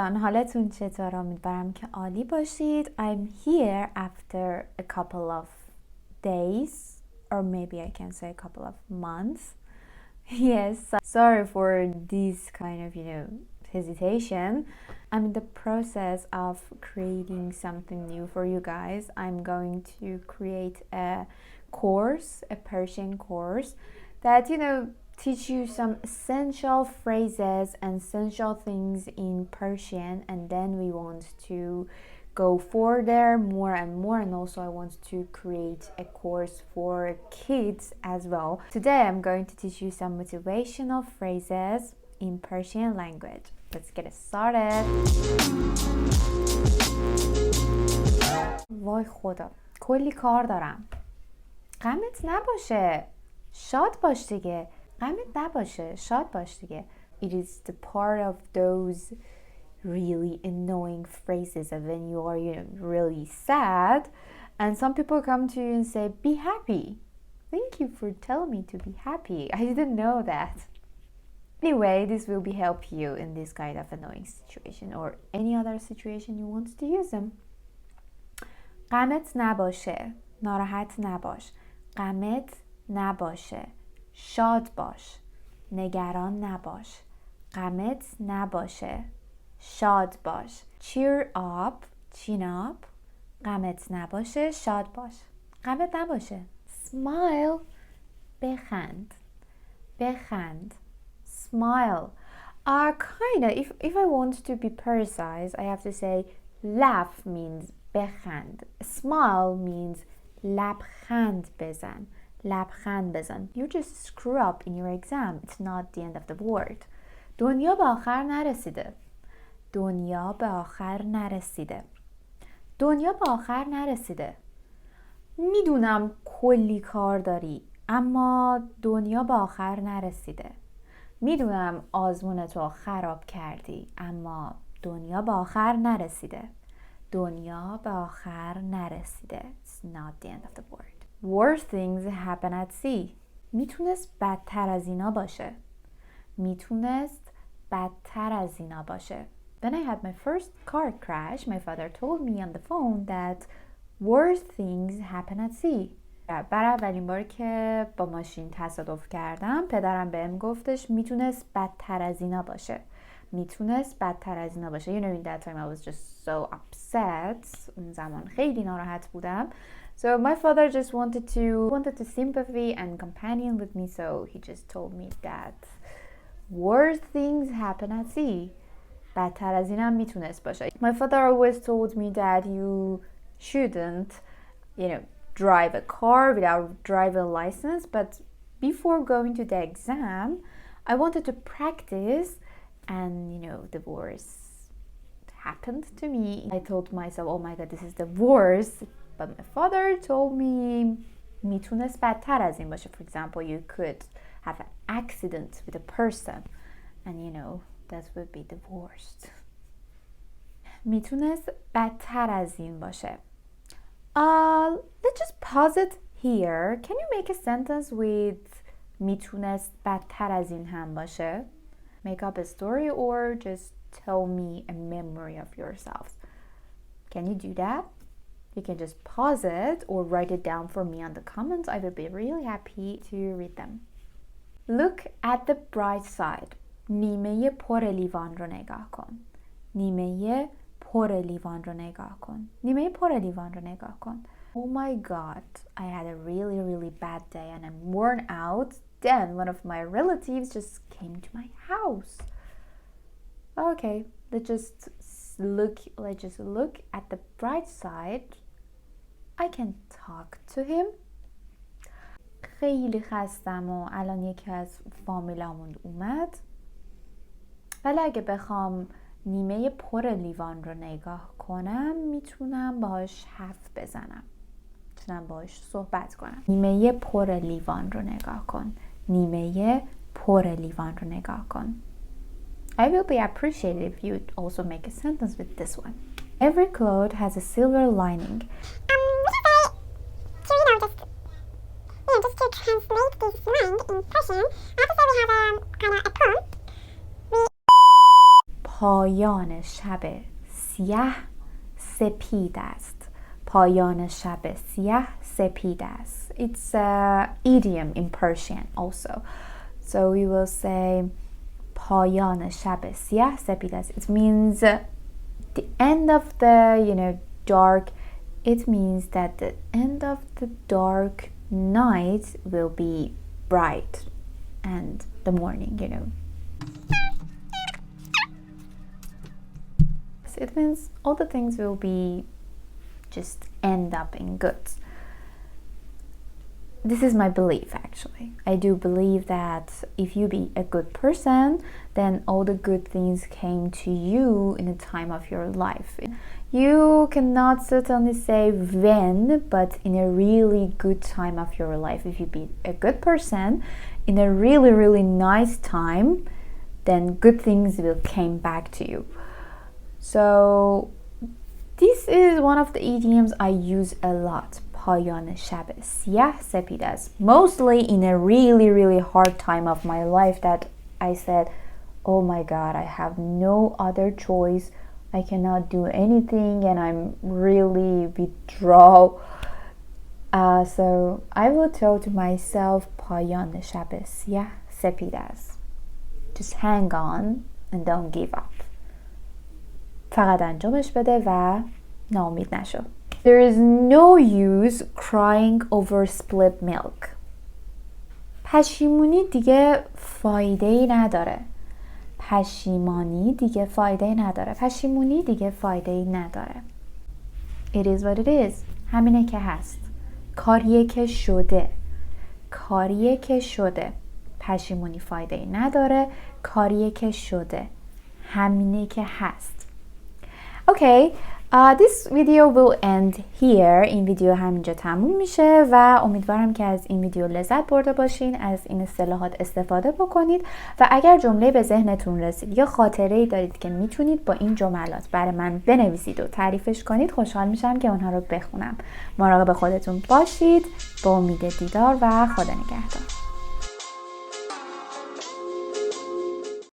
دوستان، حالتون چطور؟ امیدوارم که عالی باشید. I'm here after a couple of days or maybe I can say a couple of months. Yes, sorry for this kind of, hesitation. I'm in the process of creating something new for you guys. I'm going to create a course, a Persian course that, teach you some essential phrases and essential things in Persian, and then we want to go further more and more, and also I want to create a course for kids as well. Today I'm going to teach you some motivational phrases in Persian language. Let's get it started. وای خدا، کلی کار دارم. غمت نباشه، شاد باش دیگه. غمت نباشه، شاد باش دیگه. It is the part of those really annoying phrases of when you are, really sad, and some people come to you and say, "Be happy." Thank you for telling me to be happy. I didn't know that. Anyway, this will be help you in this kind of annoying situation or any other situation you want to use them. غمت نباشه، ناراحت نباش. غمت نباشه، شاد باش. نگران نباش. غمت نباشه، شاد باش. Cheer up, chin up. غمت نباشه، شاد باش. غمت نباشه. Smile. بخند. بخند. Smile. Kinda, if I want to be precise, I have to say laugh means بخند. Smile means لبخند بزن. لبخند بزن. You just screw up in your exam. It's not the end of the world. دنیا به آخر نرسیده. دنیا به آخر نرسیده. دنیا به آخر نرسیده. میدونم کلی کار داری، اما دنیا به آخر نرسیده. میدونم آزمونتو خراب کردی، اما دنیا به آخر نرسیده. دنیا به آخر نرسیده. It's not the end of the world. Worse things happen at sea. میتونست بدتر از اینا باشه. میتونست بدتر از اینا باشه. When I had my first car crash, my father told me on the phone that worse things happen at sea. برای اولین بار که با ماشین تصادف کردم، پدرم بهم گفتش میتونست بدتر از اینا باشه. میتونست بدتر از اینا باشه. In that time I was just so upset. اون زمان خیلی ناراحت بودم. So my father just wanted to sympathy and companion with me, so he just told me that worse things happen at sea. بدتر از اینم میتونست باشه. My father always told me that you shouldn't, drive a car without driving license, but before going to the exam, I wanted to practice, and the worst happened to me. I thought to myself, oh my god, this is the worst. But my father told me میتونست بدتر از این باشه. For example, you could have an accident with a person, and that would be the worst. میتونست بدتر از این باشه. Let's just pause it here. Can you make a sentence with میتونست بدتر از این هم باشه? Make up a story or just tell me a memory of yourselves. Can you do that? You can just pause it or write it down for me on the comments. I will be really happy to read them. Look at the bright side. نیمه پر لیوان رو نگاه کن. نیمه پر لیوان رو نگاه کن. نیمه پر لیوان رو نگاه کن. Oh my god, I had a really, really bad day and I'm worn out. Then one of my relatives just came to my house. Okay, let's just look at the bright side. I can talk to him. خیلی خستم و الان یکی از فامیلامون اومد. ولی اگه بخوام نیمه پر لیوان رو نگاه کنم، میتونم باهاش حرف بزنم. میتونم باهاش صحبت کنم. نیمه پر لیوان رو نگاه کن. نیمه پر لیوان رو نگاه کن. I will be appreciated if you also make a sentence with this one. Every cloud has a silver lining. Just to translate this slang in Persian, I have to say we have a poem. پایان شب سیاه سپید است. پایان شب سیاه سپید است. It's an idiom in Persian also. So we will say پایان شب سیاه سپید است. It means the end of the, dark. It means that the end of the dark night will be bright and the morning, So it means all the things will be just end up in good. This is my belief, actually. I do believe that if you be a good person, then all the good things came to you in the time of your life. You cannot certainly say when, but in a really good time of your life. If you be a good person in a really, really nice time, then good things will came back to you. So this is one of the idioms I use a lot. پایان شب سیاه سپید است. Mostly in a really, really hard time of my life that I said, oh my God, I have no other choice. I cannot do anything and I'm really withdrawal. So I will tell to myself, پایان شب سیاه سپید است. Just hang on and don't give up. فقط انجامش بده و ناامید نشو. There is no use crying over spilled milk. پشیمونی دیگه فایده‌ای نداره. پشیمانی دیگه فایده‌ای نداره. پشیمونی دیگه فایده‌ای نداره. It is what it is. همینه که هست. کاریه که شده. کاریه که شده. پشیمونی فایده‌ای نداره. کاریه که شده. همینه که هست. Okay. This video will end here. این ویدیو همینجا تموم میشه و امیدوارم که از این ویدیو لذت برده باشین، از این اصطلاحات استفاده بکنید و اگر جمله به ذهنتون رسید یا خاطره‌ای دارید که میتونید با این جملات برای من بنویسید و تعریفش کنید، خوشحال میشم که اونها رو بخونم. مراقب خودتون باشید. با امید دیدار و خدا نگهدار.